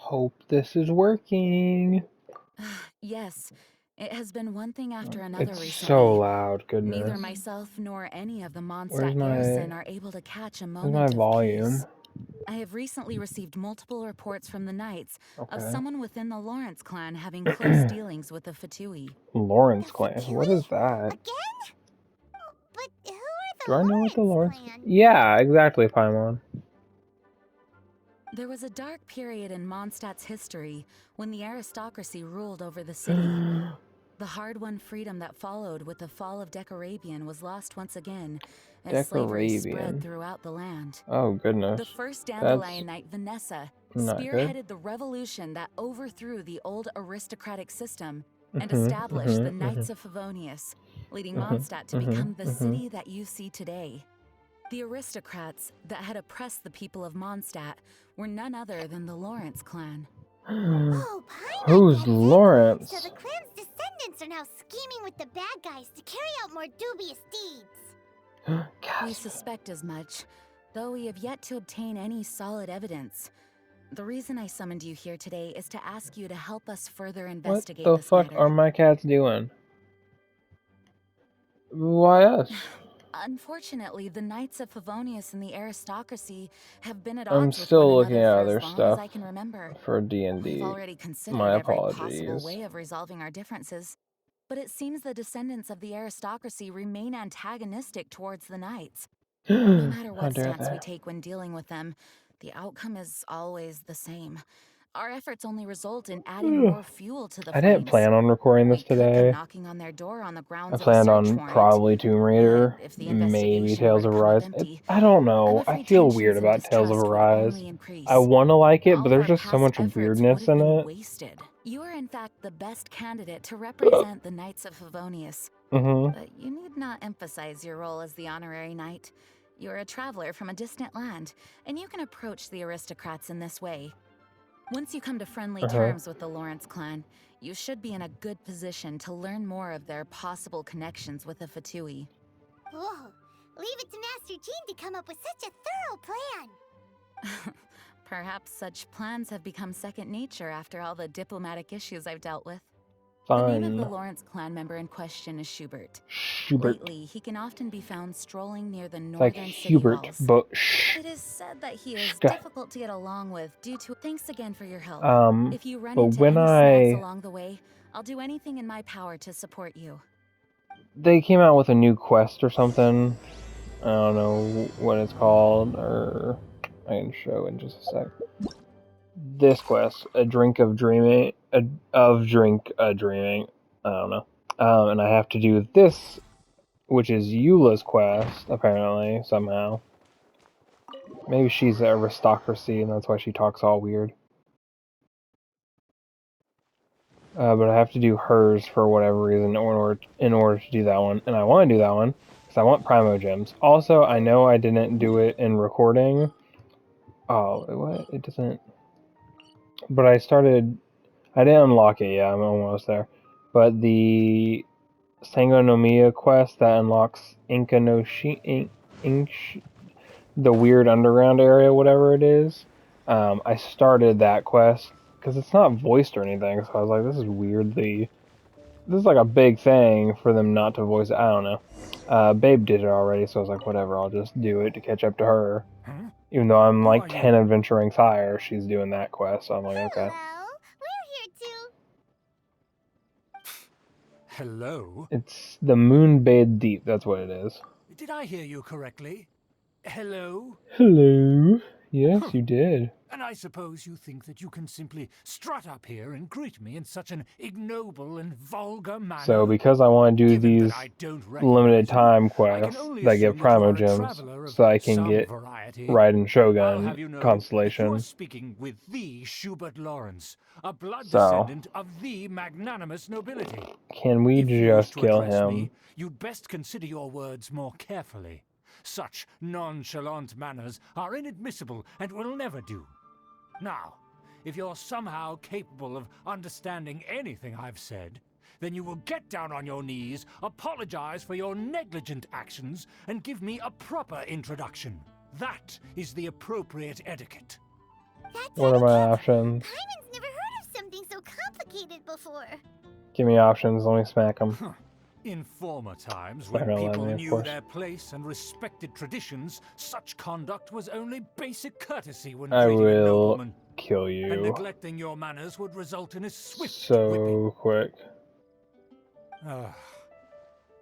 hope this is working. Yes, it has been one thing after another It's so recently. loud, Neither goodness. myself nor any of the Where's Mondstadt my garrison are able to catch a where's my moment of volume? peace. I have recently received multiple reports from the Knights of Okay. someone within the Lawrence clan having close dealings with the Fatui. Lawrence The clan. What Fatui? is that? Again? But who are Do I the know what the Lawrence Lawrence? clan? Yeah, exactly, Paimon. There was a dark period in Mondstadt's history when the aristocracy ruled over the city. The hard-won freedom that followed with the fall of Decorabian was lost once again as slavery spread Decarabian. throughout the land. Oh goodness. The first That's Dandelion Knight, Vanessa, not good. spearheaded the revolution that overthrew the old aristocratic system and Mhm. established the Mhm. Knights Mhm. of Favonius, leading Mhm. Mondstadt to Mhm. become the Mhm. city that you see today. The aristocrats that had oppressed the people of Mondstadt were none other than the Lawrence clan. Oh, Paimon Who's gets it! So Lawrence? the clan's descendants are now scheming with the bad guys to carry out more dubious deeds. We Gasp. suspect as much, though we have yet to obtain any solid evidence. The reason I summoned you here today is to ask you to help us further What investigate the this fuck are matter. my cats doing? Why us? Unfortunately, the Knights of Favonius and the aristocracy have been at I'm odds with one still looking another at for other as long as stuff I can remember. for We've D&D. already considered My every possible apologies. way of resolving our differences, but it seems the descendants of the aristocracy remain antagonistic towards the Knights. No matter How what dare stance they? we take when dealing with them, the outcome is always the same. Our efforts only result in adding more fuel to the I didn't flames. plan on recording We this could go today. knocking on their door on the I grounds of a planned search on warrant, probably Tomb but Raider, if the maybe investigation were Tales to of come up Arise. empty, I don't I'm know. I afraid feel weird tensions and about Tales of distrust would Arise. only I increase. want to like it, but All of there's our just so past much efforts would weirdness have in been it. wasted. You are in fact the best candidate to represent the Knights of Favonius, Mm-hmm. but you need not emphasize your role as the honorary knight. You're a traveler from a distant land, and you can approach the aristocrats in this way. Once you come to friendly Uh-huh. terms with the Lawrence clan, you should be in a good position to learn more of their possible connections with the Fatui. Whoa, leave it to Master Jean to come up with such a thorough plan. Perhaps such plans have become second nature after all the diplomatic issues I've dealt with. The name of the Fine. Lawrence clan member in question is Schubert. Schubert. Lately, he can often be found strolling near the It's like northern city Hubert, walls. but It is said that he is shh. difficult to get along with due to... Thanks again for your help. Um, If you run but into when any snags along the way, I'll do anything in my power to support you. they came out with a new quest or something, I don't know what it's called, or I can show in just a sec. This quest, a drink of dreaming, a dreaming. I don't know. And I have to do this, which is Eula's quest, apparently, somehow. Maybe she's the aristocracy, and that's why she talks all weird. But I have to do hers for whatever reason in order to do that one, and I want to do that one because I want Primo Gems. Also, I know I didn't do it in recording. Oh, what? It doesn't. But I started. I didn't unlock it yet. I'm almost there. But the Sangonomiya quest that unlocks Inka no the weird underground area, whatever it is. I started that quest because it's not voiced or anything. So I was like, this is weirdly. This is like a big thing for them not to voice it. I don't know. Babe did it already, so I was like, whatever. I'll just do it to catch up to her. Huh? Even though I'm Who like are 10 you? adventure ranks higher, she's doing that quest. So I'm like, okay. Hello, we're here too. Hello? It's the Moonbathed Deep. That's what it is. Did I hear you correctly? Hello? Hello. Yes, Huh. you did. And I suppose you think that you can simply strut up here and greet me in such an ignoble and vulgar manner? So because I want to do Given that these I don't limited recognize you, time I can quests only that give assume that you Primo are a Gems, traveler of so I can some get variety. Raiden I'll Shogun have you know that you are constellation. speaking with the Schubert Lawrence, a blood So, descendant of the magnanimous nobility. can we If you wish just to kill address him? me, you'd best consider your words more carefully. Such nonchalant manners are inadmissible and will never do. Now, if you're somehow capable of understanding anything I've said, then you will get down on your knees, apologize for your negligent actions, and give me a proper introduction. That is the appropriate etiquette. That's What are my etiquette? options? Paimon's before. Give me options, let me smack them. In former times, They're when gonna let people me, of knew course. their place and respected traditions, such conduct was only basic courtesy when I greeting a will nobleman. kill And you neglecting your manners would result in a swift so whipping. quick.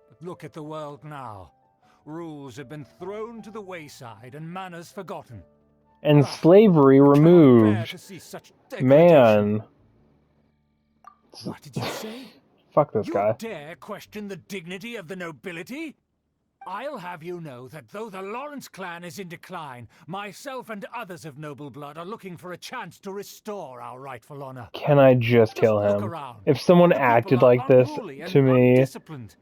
But look at the world now. Rules have been thrown to the wayside and manners forgotten. And slavery I cannot bear removed. to see such degradation. Man. What did you say? Fuck this You guy. dare question the dignity of the nobility? I'll have you know that though the Lawrence clan is in decline, myself and others of noble blood are looking for a chance to restore our rightful honor. Can I just kill look him? around. If someone The people acted are like this unruly and to me, undisciplined.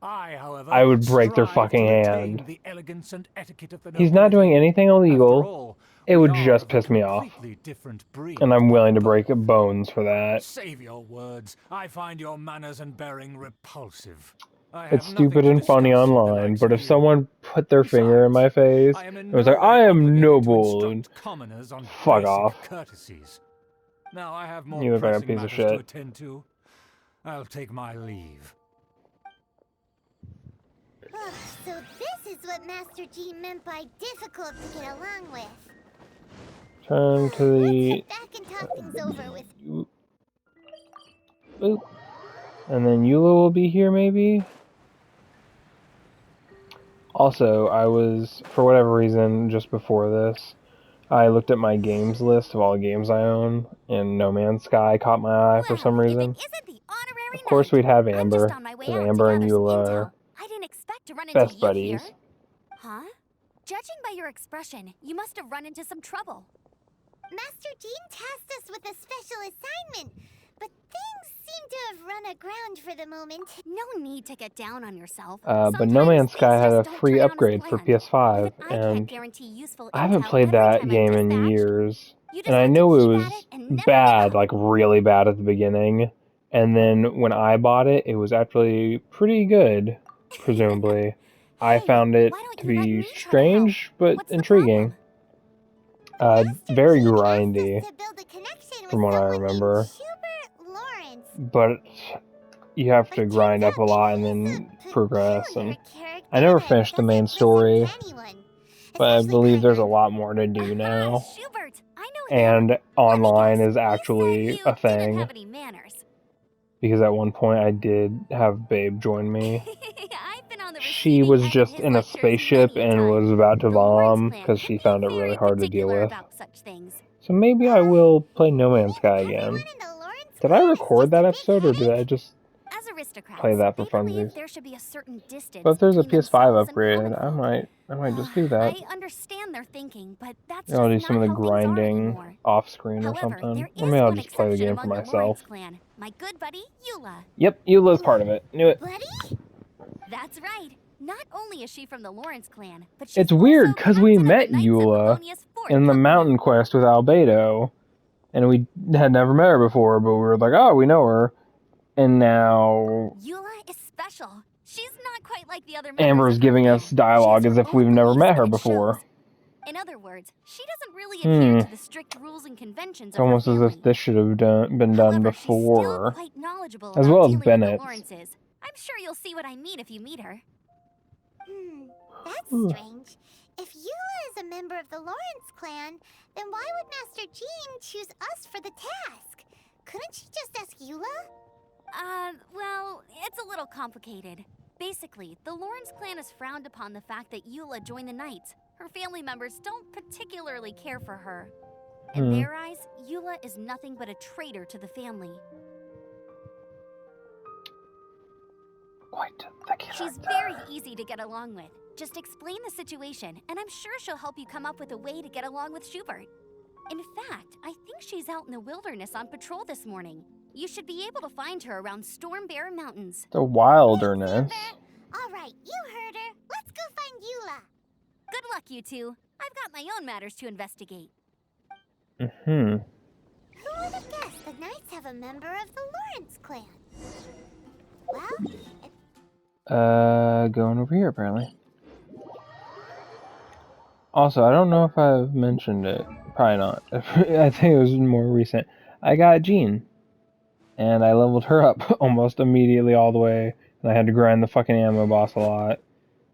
I, however, I would break their strive fucking to retain hand. the elegance and etiquette of the He's not doing nobility. anything After illegal. all, It we would are just of a piss me off. completely different breed. And I'm willing to But break bones for that. save your words. I find your manners and bearing repulsive. I It's have nothing stupid to and funny discuss with the online, likes but of if you. someone put their finger in Besides, my face I am in and was no like, way I am obligated to noble, instruct commoners on fuck basic off. courtesies. Now I have more You look like a pressing piece of matters shit. to attend to. I'll take my leave. So this is what Master G meant by difficult to get along with. Turn to Let's the... head back and talk things over with. Boop. And then Eula will be here, maybe? Also, I was, for whatever reason, just before this, I looked at my games list of all the games I own, and No Man's Sky caught my eye for some Well, if it reason. isn't the honorary Of course, knight, we'd have I'm just Amber, on my way because out to Amber and gather some Eula intel. are I didn't expect to run into best you buddies. here. Huh? Judging by your expression, you must have run into some trouble. Master Jean tasked us with a special assignment, but things seem to have run aground for the moment. No need to get down on yourself. But No Man's Sky had a free turn out as upgrade for planned. PS5, Even I can't and guarantee useful I haven't intel played every that time I'm game in dispatched. years. You just And I have to knew it keep was at it and never give bad, up. like really bad at the beginning. And then when I bought it, it was actually pretty good, presumably. I Hey, found it why don't to you let be me try to help? strange, but What's the intriguing. problem? Very Master Jean grindy, asked us to build a connection from with what I someone named remember. Schubert Lawrence. But you have But to it grind turns up a out that lot and he's then a progress. peculiar And character I never that finished the main doesn't listen story, to anyone, but I especially believe there's a Piper. lot more to do now. Schubert, I know him. And Let me online guess, is he said actually you a didn't thing. have any manners. Because at one point I did have Babe join me. I've been on the She receiving was end of just his in a lectures spaceship many a and time. was about to The Lawrence bomb clan because can she be found it very really hard to deal particular with. about such things. So maybe I will play No Man's Sky Everyone again. in the Lawrence Did I clan is record just that a episode or big did I headache. just As play aristocrats, that for they believe funsies? there should be a certain distance But if there's a between PS5 themselves and upgrade, common folk. I might just do that. I understand their thinking, but that's I'll just do some not of the how things are grinding anymore. off screen or However, something. there Or is maybe I'll one just play the exception game for among the Lawrence myself. clan, my good buddy, Eula. Yep, Eula's part of it. Knew it. Buddy? That's right. Not only is she from the Lawrence clan, but she's It's weird also because we captain of met the Knights of Eula Livonia's fourth in the company. Mountain Quest with Albedo, and we had never met her before, but we were like, oh, we know her. And now Eula is special. She's not quite like the other members Amber's of her giving clan. us dialogue She has as her if we've own never beliefs, met her and it before. shows. In other words, she doesn't really adhere to the strict rules and conventions It's of her almost as family. if this should have been done However, she's still before. quite knowledgeable As about well as dealing with the Bennett's. Lawrences. I'm sure you'll see what I mean if you meet her. That's Hmm. strange. If Eula is a member of the Lawrence clan, then why would Master Jean choose us for the task? Couldn't she just ask Eula? Well, it's a little complicated. Basically, the Lawrence clan has frowned upon the fact that Eula joined the Knights. Her family members don't particularly care for her. In their eyes, Eula is nothing but a traitor to the family. Quite the character. She's very easy to get along with. Just explain the situation, and I'm sure she'll help you come up with a way to get along with Schubert. In fact, I think she's out in the wilderness on patrol this morning. You should be able to find her around Storm Bear Mountains. The wilderness. All right, you heard her. Let's go find Eula. Good luck, you two. I've got my own matters to investigate. Mm-hmm. Who would have guessed the Knights have a member of the Lawrence clan? Well, Going over here apparently. Also, I don't know if I've mentioned it. Probably not. I think it was more recent. I got Jean. and I leveled her up almost immediately all the way, and I had to grind the fucking ammo boss a lot.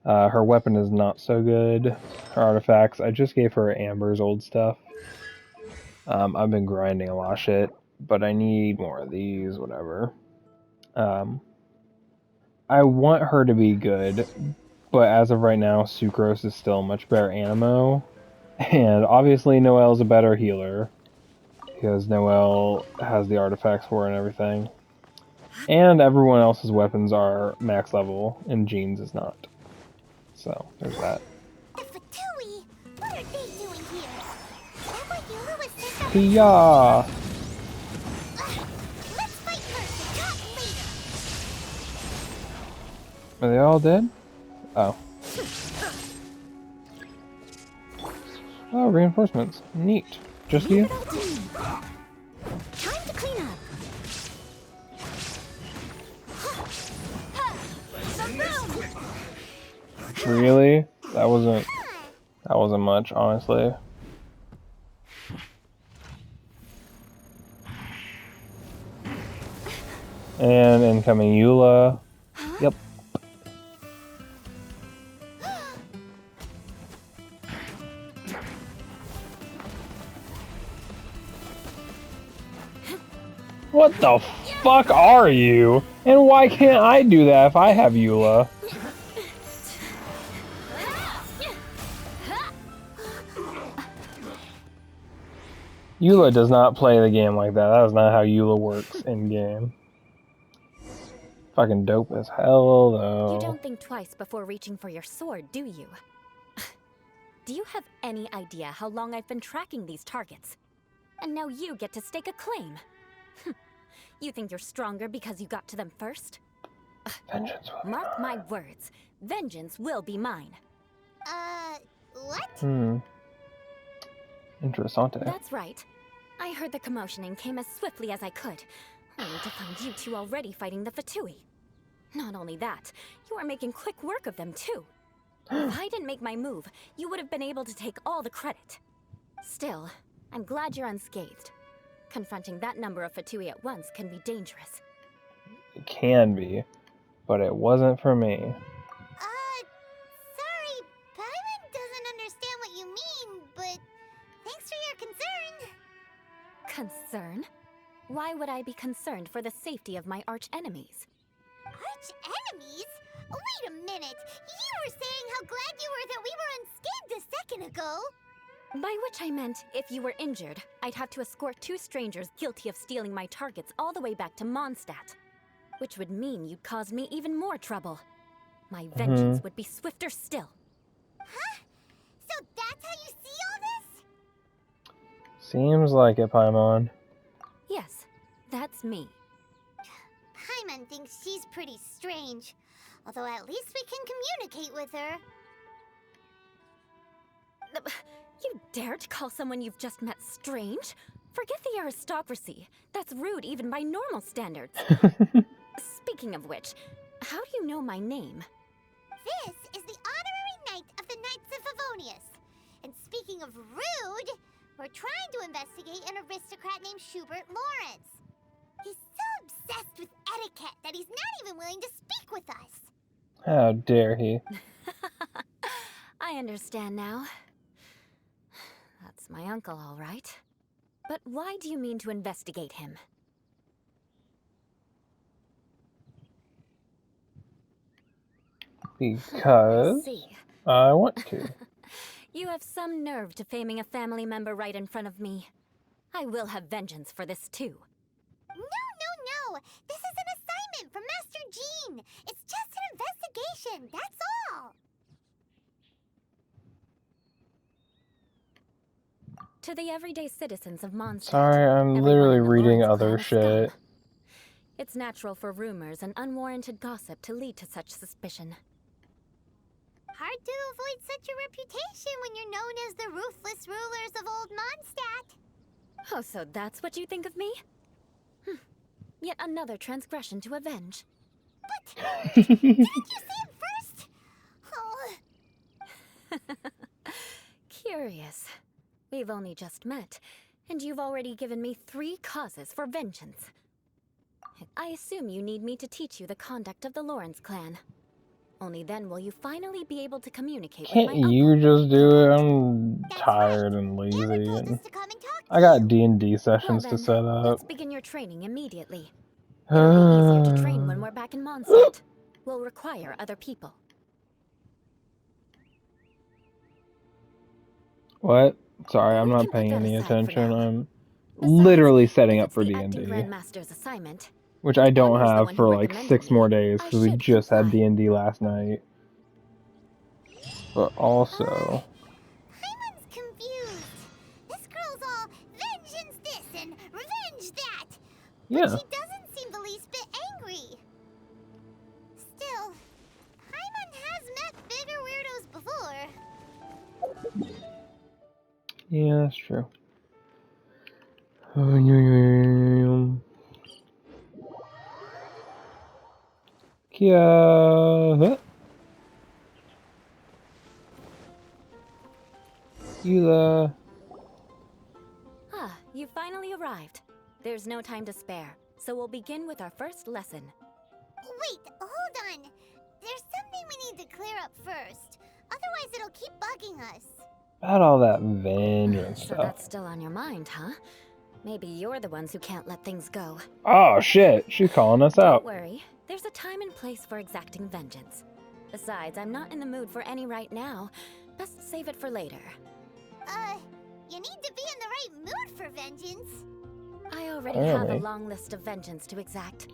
Her weapon is not so good. Her artifacts, I just gave her Amber's old stuff. I've been grinding a lot of shit, but I need more of these, whatever. I want her to be good, but as of right now, Sucrose is still a much better Animo. And obviously Noelle's a better healer, because Noelle has the artifacts for her and everything. And everyone else's weapons are max level, and Jean's is not. So, there's that. The Fatui? What are they doing here? Is that why Eula was sent up? Hiya! Let's fight first and talk later. Are they all dead? Oh. Oh, reinforcements. Neat. Just you? Time to clean up. Really? That wasn't much, honestly. And incoming Eula. Yep. What the fuck are you? And why can't I do that if I have Eula? Eula does not play the game like that. That is not how Eula works in game. Fucking dope as hell, though. You don't think twice before reaching for your sword, do you? Do you have any idea how long I've been tracking these targets? And now you get to stake a claim. You think you're stronger because you got to them first? Vengeance will be Mark mine. my words. Vengeance will be mine. What? Interessante. That's right. I heard the commotion and came as swiftly as I could, only to find you two already fighting the Fatui. Not only that, you are making quick work of them too. If I didn't make my move, you would have been able to take all the credit. Still, I'm glad you're unscathed. Confronting that number of Fatui at once can be dangerous. It can be, but it wasn't for me. Sorry, Paimon doesn't understand what you mean, but thanks for your concern. Concern? Why would I be concerned for the safety of my arch-enemies? Arch-enemies? Wait a minute! You were saying how glad you were that we were unscathed a second ago! By which I meant, if you were injured, I'd have to escort two strangers guilty of stealing my targets all the way back to Mondstadt. Which would mean you'd cause me even more trouble. My vengeance would be swifter still. Huh? So that's how you see all this? Seems like it, Paimon. Yes, that's me. Paimon thinks she's pretty strange. Although at least we can communicate with her. You dare to call someone you've just met strange? Forget the aristocracy. That's rude even by normal standards. Speaking of which, how do you know my name? This is the honorary knight of the Knights of Favonius. And speaking of rude, we're trying to investigate an aristocrat named Schubert Lawrence. He's so obsessed with etiquette that he's not even willing to speak with us. How dare he? I understand now. That's my uncle, all right. But why do you mean to investigate him? Because See. I want to. You have some nerve to faming a family member right in front of me. I will have vengeance for this too. No. This is an assignment from Master Jean. It's just an investigation, that's all. To the everyday citizens of Mondstadt. Sorry, I'm everyone literally in the reading Lawrence other clan is shit. scum. It's natural for rumors and unwarranted gossip to lead to such suspicion. Hard to avoid such a reputation when you're known as the ruthless rulers of Old Mondstadt. Oh, so that's what you think of me? Yet another transgression to avenge. But didn't you say it first? Oh. Curious. We've only just met, and you've already given me 3 causes for vengeance. I assume you need me to teach you the conduct of the Lawrence clan. Only then will you finally be able to communicate Can't with my you uncle. just do it? I'm That's tired right. and lazy, Aaron told us and to come and talk I to got you. D&D Well sessions to then, set up. let's begin your training immediately. It'll be easier to train when we're back in Mondstadt. We'll require other people. What? Sorry, I'm We not can put paying that any aside for attention. now. I'm Besides, literally setting if up it's for the acting D&D, grandmaster's assignment, which and I don't Anya's the have one for who like recommended 6 more me, days I because we should just had comply. D&D last night. But also, Paimon's confused. This girl's all vengeance this and revenge that. But yeah. she doesn't seem the least bit angry. Still, Paimon has met bigger weirdos before. Yeah, that's true. Kia. Eula. Ah, you finally arrived. There's no time to spare, so we'll begin with our first lesson. Wait, hold on. There's something we need to clear up first. Otherwise, it'll keep bugging us. About all that vengeance So stuff. that's still on your mind, huh? Maybe you're the ones who can't let things go. Oh shit, she's calling us Don't out. worry, there's a time and place for exacting vengeance. Besides, I'm not in the mood for any right now. Best save it for later. You need to be in the right mood for vengeance. I already have a Apparently. long list of vengeance to exact.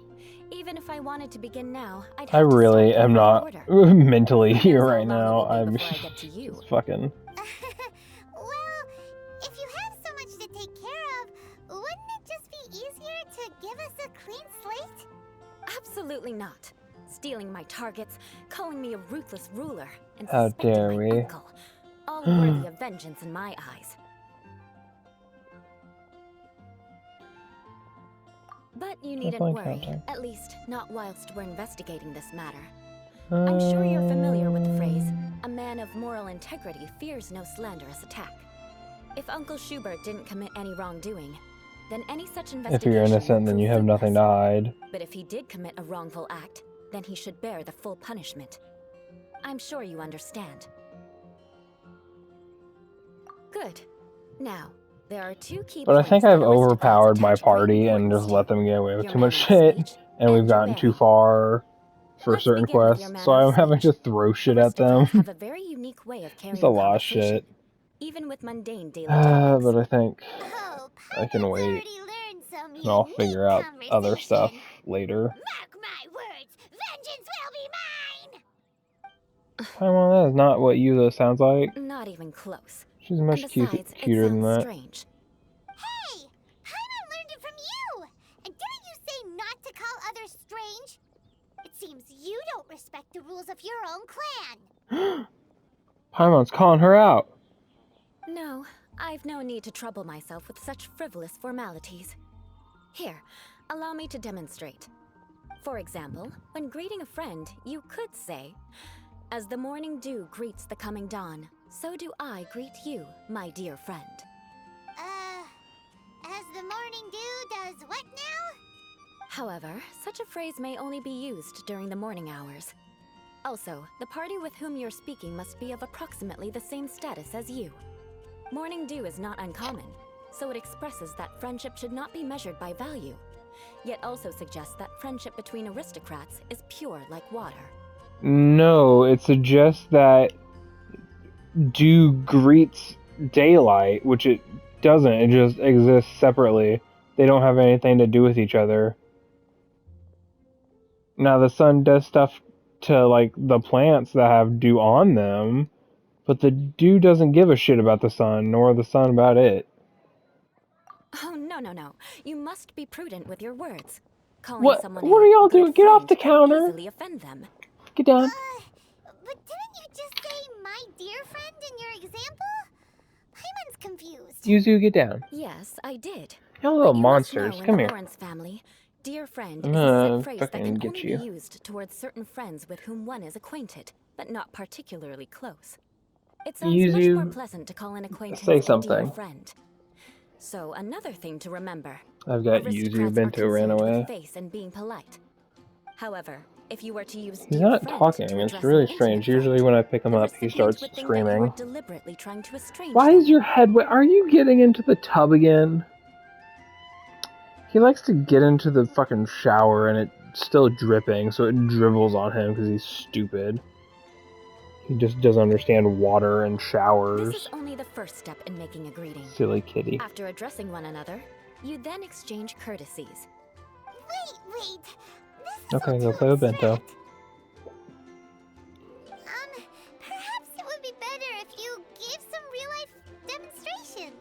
Even if I wanted to begin now, I'd I have to really start in am the right not order. mentally Who here knows how right long it now. will be I'm before I get to you. just fucking. Well, if you have so much to take care of, wouldn't it just be easier to give us a clean slate? Absolutely not. Stealing my targets, calling me a ruthless ruler, and How suspecting dare my we. uncle. All worthy of vengeance in my eyes. But you needn't Definitely worry, counting. at least not whilst we're investigating this matter. I'm sure you're familiar with the phrase, a man of moral integrity fears no slanderous attack. If Uncle Schubert didn't commit any wrongdoing, then any such If investigation you're will innocent, then prove you have nothing to fruitless. hide. But if he did commit a wrongful act, then he should bear the full punishment. I'm sure you understand. Good. Now, there are two key But I points think that I've aristocrats overpowered my attach great party and importance just to. let them get away with Your too much manner of shit, speech and we've and your gotten too bearing. far for Let's certain begin with your quests, so manner of I'm having to speech. throw shit at them. Aristocrats have a very unique way of carrying It's a lot of conversation, shit. even with mundane daily topics. But I think Oh, I can Paimon's wait, already learned some and I'll unique figure out other stuff conversation. later. Mark my words, vengeance will be mine! Paimon, that is not what Eula sounds like. Not even close. She's And much besides, it cuter than sounds that. strange. Hey! Paimon learned it from you! And didn't you say not to call others strange? It seems you don't respect the rules of your own clan. Paimon's calling her out. No, I've no need to trouble myself with such frivolous formalities. Here, allow me to demonstrate. For example, when greeting a friend, you could say, "As the morning dew greets the coming dawn, so do I greet you, my dear friend." As the morning dew does what now? However, such a phrase may only be used during the morning hours. Also, the party with whom you're speaking must be of approximately the same status as you. Morning dew is not uncommon, so it expresses that friendship should not be measured by value, yet also suggests that friendship between aristocrats is pure like water. No, it suggests that dew greets daylight, which it doesn't. It just exists separately. They don't have anything to do with each other. Now, the sun does stuff to, like, the plants that have dew on them, but the dew doesn't give a shit about the sun, nor the sun about it. Oh, no. You must be prudent with your words. Calling What? someone What a are y'all good doing? Get off friend the could counter. easily offend them. Get down. But didn't you just say my dear friend in your example? Paimon's confused. Yuzu, get down. Yes, I did. Y'all little But you must monsters. know in Come the here. Lawrence family, dear friend I'm is a gonna set phrase that fucking can get only you. be used towards certain friends with whom one is acquainted, but not particularly close. It sounds much more Yuzu, pleasant to call an acquaintance say a dear something. friend. So another thing to remember. I've got Yuzu. Aristocrats are Bento ran concerned away. with face and being polite. However, if you were to use He's dear not friend talking. to It's address really an strange. intimate Usually friend, when I pick him the up, he recipient starts would think that you were screaming. deliberately trying to estrange Why them. is your head wet? Are you getting into the tub again? He likes to get into the fucking shower and it's still dripping, so it dribbles on him because he's stupid. He just doesn't understand water and showers. This is only the first step in making a greeting. Silly kitty. After addressing one another, you then exchange courtesies. Wait. This is Okay, all go too play with Bento. abstract. Perhaps it would be better if you gave some real-life demonstrations.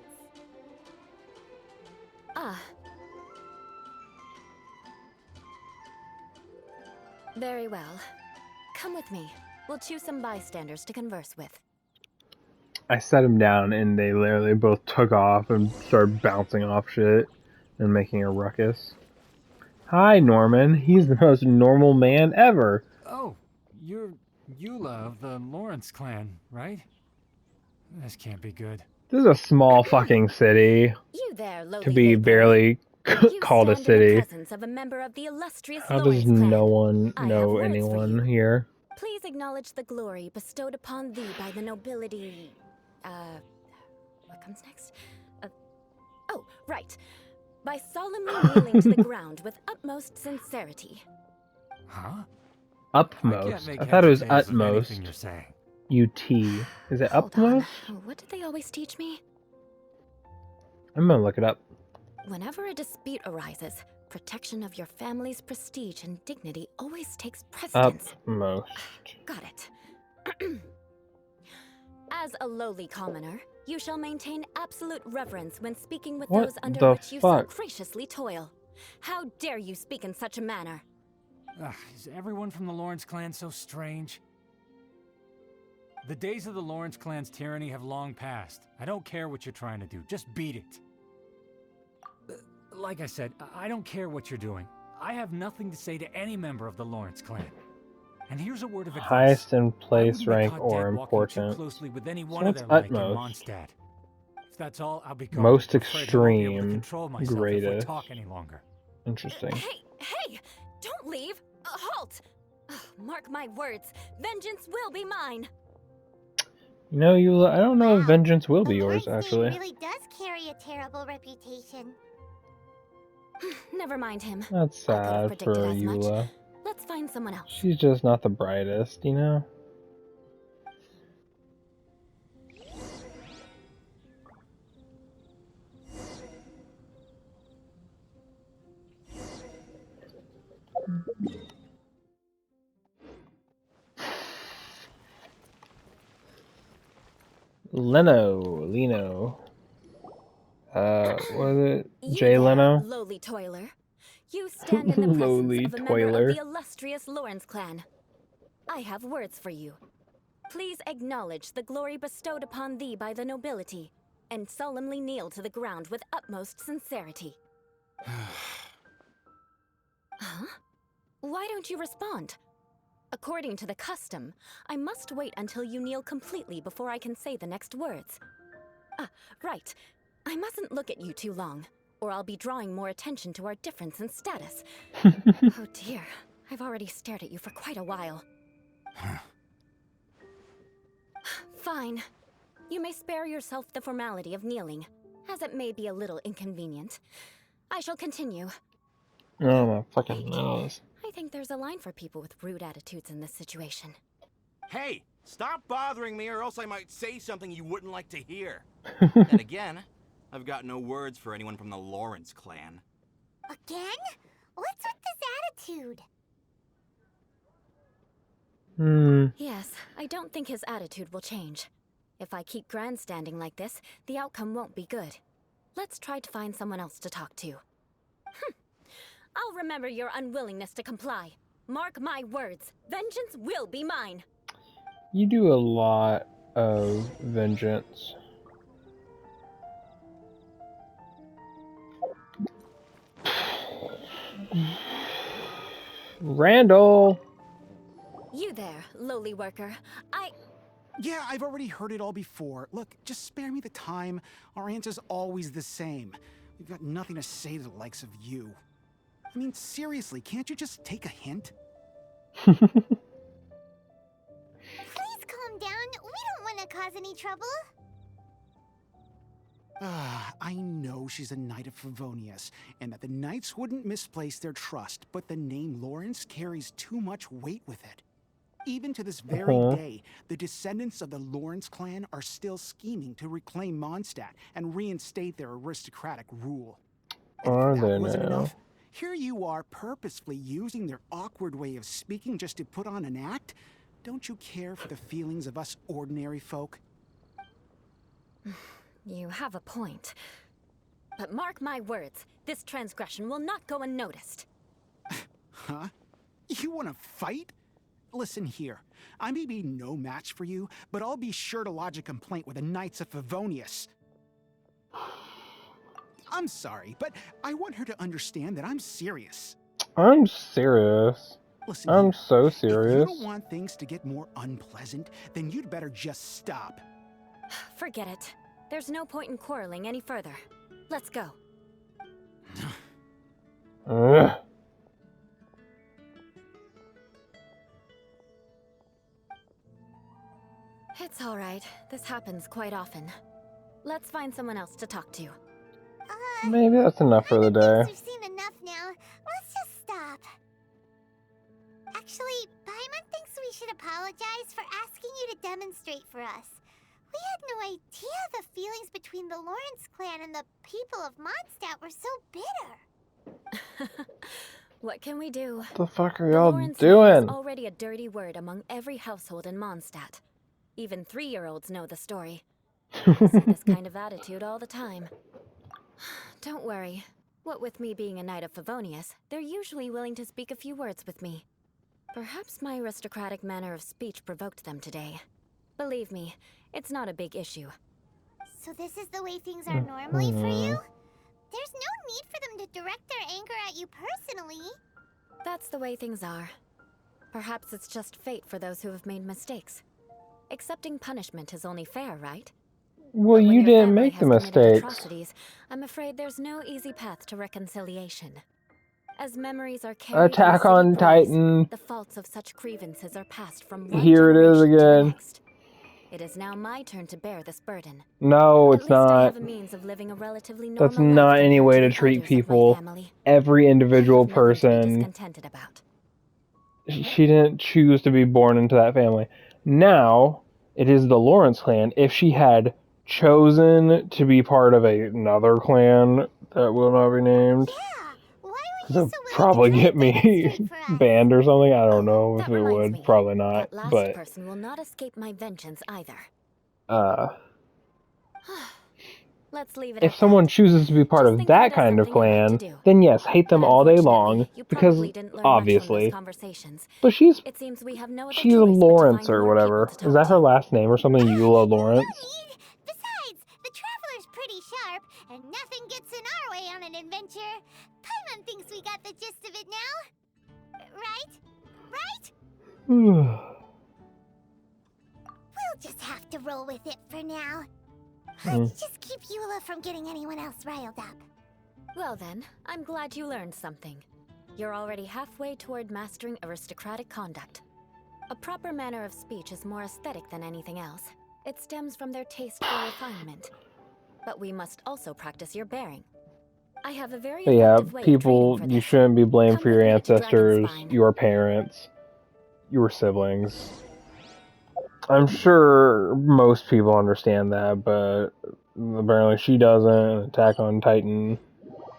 Ah. Very well. Come with me. We'll choose some bystanders to converse with. I set him down and they literally both took off and started bouncing off shit and making a ruckus. Hi, Norman. He's the most normal man ever. Oh, you're Eula of the Lawrence clan, right? This can't be good. This is a small fucking city You there, lowly to be vagrant. barely You called a stand in the city. presence of a member of the illustrious How Lawrence does clan. no one I have know words for anyone you. here? Please acknowledge the glory bestowed upon thee by the nobility. What comes next? Oh, right. By solemnly kneeling to the ground with utmost sincerity. Huh? Utmost. make I thought it was heads or tails of utmost. anything you're saying. UT. Is it Hold on. utmost? What did they always teach me? I'm gonna look it up. Whenever a dispute arises, protection of your family's prestige and dignity always takes precedence. Utmost. Got it. As a lowly commoner, you shall maintain absolute reverence when speaking with What those under the which you so fuck? graciously toil. How dare you speak in such a manner? Ugh, is everyone from the Lawrence clan so strange? The days of the Lawrence clan's tyranny have long passed. I don't care what you're trying to do. Just beat it. Like I said, I don't care what you're doing. I have nothing to say to any member of the Lawrence clan. And here's a word of advice. Highest in I place, wouldn't be rank, caught or dead walking too important. closely with any So one of what's their like in utmost? Mondstadt. If that's all, I'll be gone. Most I'm afraid I won't be able to extreme, control myself if we greatest. talk any longer. Interesting. Hey! Don't leave! Halt! Mark my words, vengeance will be mine! You know, Eula, I don't know if Wow, vengeance will be the yours, Lawrence actually. name really does carry a terrible reputation. Never mind him. That's I could have sad for predicted as much. Eula. Let's find someone else. She's just not the brightest, you know? Leno. What is it? You Jay there, Leno? lowly toiler. You stand in the presence Lowly of a member toiler. of the illustrious Lawrence clan. I have words for you. Please acknowledge the glory bestowed upon thee by the nobility, and solemnly kneel to the ground with utmost sincerity. Huh? Why don't you respond? According to the custom, I must wait until you kneel completely before I can say the next words. Right. I mustn't look at you too long, or I'll be drawing more attention to our difference in status. Oh dear, I've already stared at you for quite a while. Fine. You may spare yourself the formality of kneeling, as it may be a little inconvenient. I shall continue. Oh my fucking nose. I think there's a line for people with rude attitudes in this situation. Hey, stop bothering me or else I might say something you wouldn't like to hear. And again, I've got no words for anyone from the Lawrence clan. Again? What's with this attitude? Yes, I don't think his attitude will change. If I keep grandstanding like this, the outcome won't be good. Let's try to find someone else to talk to. I'll remember your unwillingness to comply. Mark my words, vengeance will be mine. You do a lot of vengeance. Randall! You there, lowly worker. Yeah, I've already heard it all before. Look, just spare me the time. Our answer's always the same. You've got nothing to say to the likes of you. I mean, seriously, can't you just take a hint? Please calm down. We don't want to cause any trouble. I know she's a Knight of Favonius, and that the Knights wouldn't misplace their trust, but the name Lawrence carries too much weight with it. Even to this very day, the descendants of the Lawrence clan are still scheming to reclaim Mondstadt and reinstate their aristocratic rule. And Are if they that wasn't now? enough, here you are purposefully using their awkward way of speaking just to put on an act? Don't you care for the feelings of us ordinary folk? You have a point. But mark my words, this transgression will not go unnoticed. Huh? You want to fight? Listen here, I may be no match for you, but I'll be sure to lodge a complaint with the Knights of Favonius. I'm sorry, but I want her to understand that I'm serious. I'm serious. Listen I'm here, so if you serious. don't want things to get more unpleasant, then you'd better just stop. Forget it. There's no point in quarreling any further. Let's go. Ugh. It's all right. This happens quite often. Let's find someone else to talk to. Maybe that's enough for the Paimon day. thinks we've seen enough now. Let's just stop. Actually, Paimon thinks we should apologize for asking you to demonstrate for us. We had no idea the feelings between the Lawrence clan and the people of Mondstadt were so bitter. What can we do? What the fuck are The y'all Lawrence name doing? is already a dirty word among every household in Mondstadt. Even 3-year-olds know the story. I see this kind of attitude all the time. Don't worry. What with me being a Knight of Favonius, they're usually willing to speak a few words with me. Perhaps my aristocratic manner of speech provoked them today. Believe me, it's not a big issue. So this is the way things are normally for you? There's no need for them to direct their anger at you personally. That's the way things are. Perhaps it's just fate for those who have made mistakes. Accepting punishment is only fair, right? Well, But when you your didn't family make the has committed mistakes. atrocities, I'm afraid there's no easy path to reconciliation. As memories are carried Attack in city on boys, Titan. the faults of such grievances are passed from one Here it is generation to the again. next. It is now my turn to bear this burden. No, At it's least I not. have a means of living a relatively normal That's life not any compared way to to the treat elders of my people. family. Every I individual have nothing to be person. discontented about. She didn't choose to be born into that family. Now, it is the Lawrence clan. If she had chosen to be part of another clan that will not be named, Yeah, why were that'll you so willing probably to try get to me demonstrate for us? banned or something. I don't Oh, know if that it reminds would. me. Probably not. That last But, person will not escape my vengeance either. Let's leave it if at someone that. chooses to be part Just of think of that it as kind of something I like to clan, do. then yes, hate them But all day unfortunately, long. you Because, probably didn't learn much from those obviously. conversations. But she's It seems we have no other She's choice but to Lawrence find or more whatever. people to Is talk that her to. last name or something? Eula Lawrence? No need. Besides, the Traveler's pretty sharp, and nothing gets in our way on an adventure. Paimon thinks we got the gist of it now. Right? Right? We'll just have to roll with it for now. Let's just keep Eula from getting anyone else riled up. Well then, I'm glad you learned something. You're already halfway toward mastering aristocratic conduct. A proper manner of speech is more aesthetic than anything else. It stems from their taste for refinement. But we must also practice your bearing. I have a very But yeah, effective way of people, training for you this. shouldn't be blamed Come for with your me to ancestors, Dragonspine. your parents, your siblings. I'm sure most people understand that, but apparently she doesn't. Attack on Titan.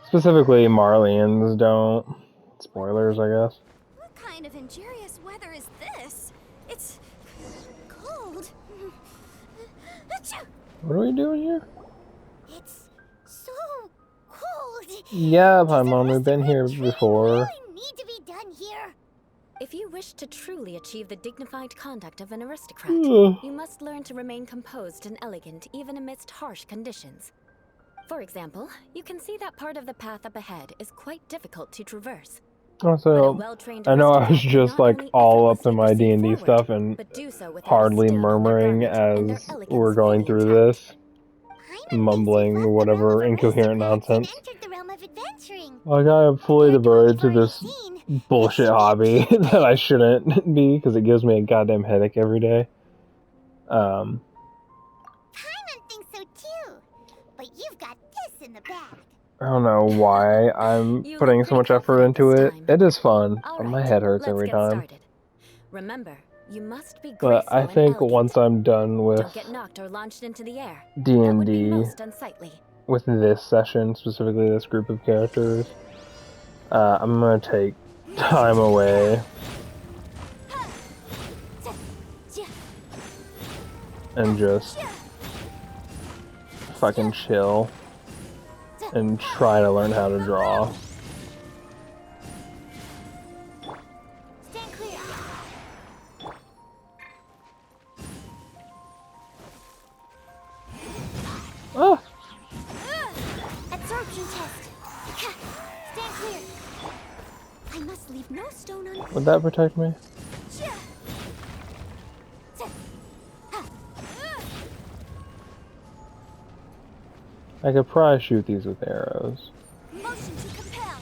Specifically, Marlians don't. Spoilers, I guess. What kind of injurious weather is this? It's cold. Achoo! What are we doing here? It's so cold. Yeah, Does Paimon, we've been here aristocrat training before. really need to be done here? If you wish to truly achieve the dignified conduct of an aristocrat, Ugh. you must learn to remain composed and elegant even amidst harsh conditions. For example, you can see that part of the path up ahead is quite difficult to traverse. But a Also, well-trained I know I was aristocrat can just not like only all up to effortlessly my proceed D&D forward, stuff and but do so without a hardly stain on their murmuring garment and their as elegance we're going fully through intact. this. Paimon mumbling whatever incoherent nonsense. Entered the realm of adventuring. Like, I am fully devoted to this bullshit hobby that I shouldn't be, because it gives me a goddamn headache every day. Paimon thinks so too. But you've got this in the bag. I don't know why I'm You putting look so pretty much effort confident into this it. time. It is fun, All but my right, head hurts let's every get time. started. Remember, you must be But graceful I think and once elegant. I'm done with Don't get knocked or launched into the air. That would be D&D, most unsightly. with this session, specifically this group of characters, I'm gonna take time away and just fucking chill and try to learn how to draw. Stand clear. Ah! Absorption test. Stand clear. I must leave no stone unturned. Would that protect me? I could probably shoot these with arrows. Motion to compel.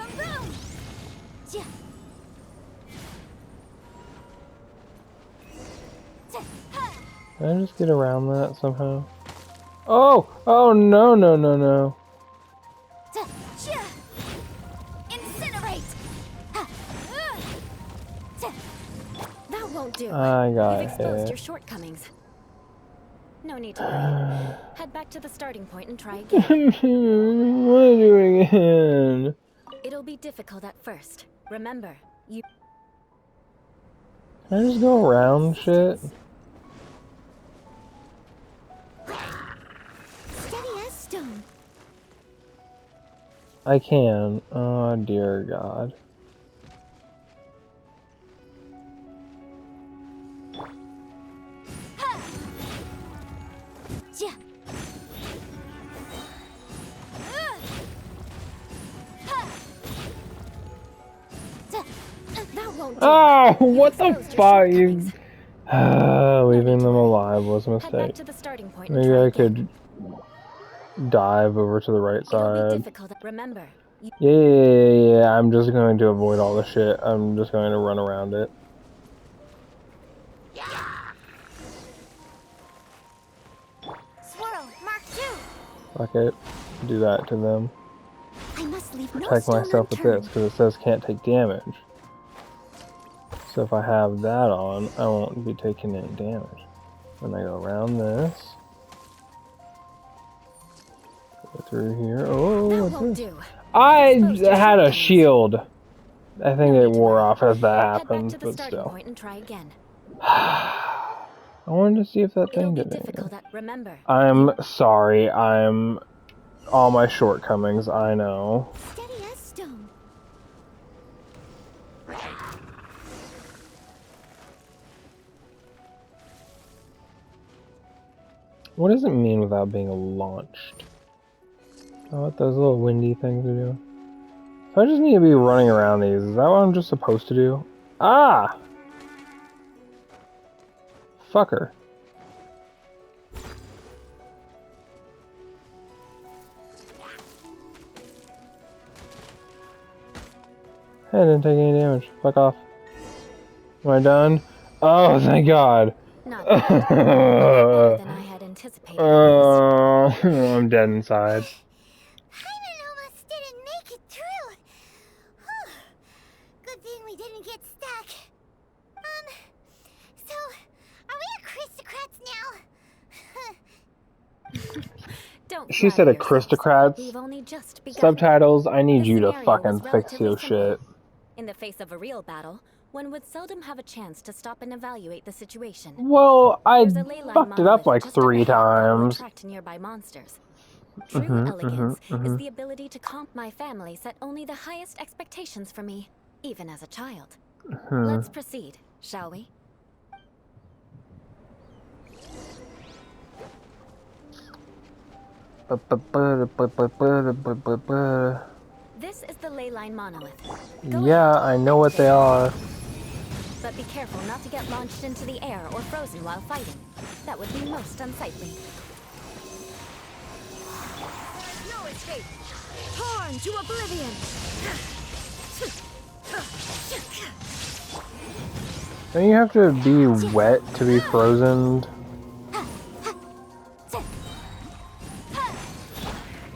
Boom! Can I just get around that somehow? Oh! Oh no no no no. Incinerate! That won't do. I got You've exposed hit. your shortcomings. No need to worry. Head back to the starting point and try again. What am I doing again? It'll be difficult at first. Remember, you Can I just go around shit? Steady as stone. I can. Oh dear God. that won't do. Oh, what the Exposed your fuck? You... shortcomings. Leaving them alive was a Head back mistake. to the starting point and Maybe try I again. could dive over to the right It'll be side. difficult. Remember, you Yeah. I'm just going to avoid all the shit. I'm just going to run around it. Swirl, Mark 2. Fuck it. Do that to them. I must leave no Protect stone myself with unturned. this, because it says can't take damage. So if I have that on, I won't be taking any damage. Then I go around this. Go through here. Oh, that what's won't this? do. I Exposed your had a shortcomings. shield. I think No it need to wore worry. off as that Head back happened, to the but starting still. point and try again. I wanted to see if that It'll thing be did anything. difficult. Remember, I'm sorry. I'm all my shortcomings. I know. Steady as stone. What does it mean without being launched? Oh, what those little windy things are doing. So I just need to be running around these. Is that what I'm just supposed to do? Ah! Fucker. Hey, I didn't take any damage. Fuck off. Am I done? Oh, thank God. not bad. Better than I had anticipated. At least. I'm dead inside. Paimon almost didn't make it through. Whew. Good thing we didn't get stuck. So, are we aristocrats now? Don't She flatter said yourselves. aristocrats. We've only just begun. Subtitles, I need The you to scenario fucking was fix relatively your simple. shit. In the face of a real battle, one would seldom have a chance to stop and evaluate the situation. Well, I There's a ley line fucked it up monolith like just up 3 ahead that will times. attract nearby monsters. True elegance is the ability to comp. My family set only the highest expectations for me, even as a child. Let's proceed, shall we? This is the ley line monolith. Yeah, I know what they are. But be careful not to get launched into the air or frozen while fighting. That would be most unsightly. No escape! Torn to oblivion! Don't you have to be wet to be frozen?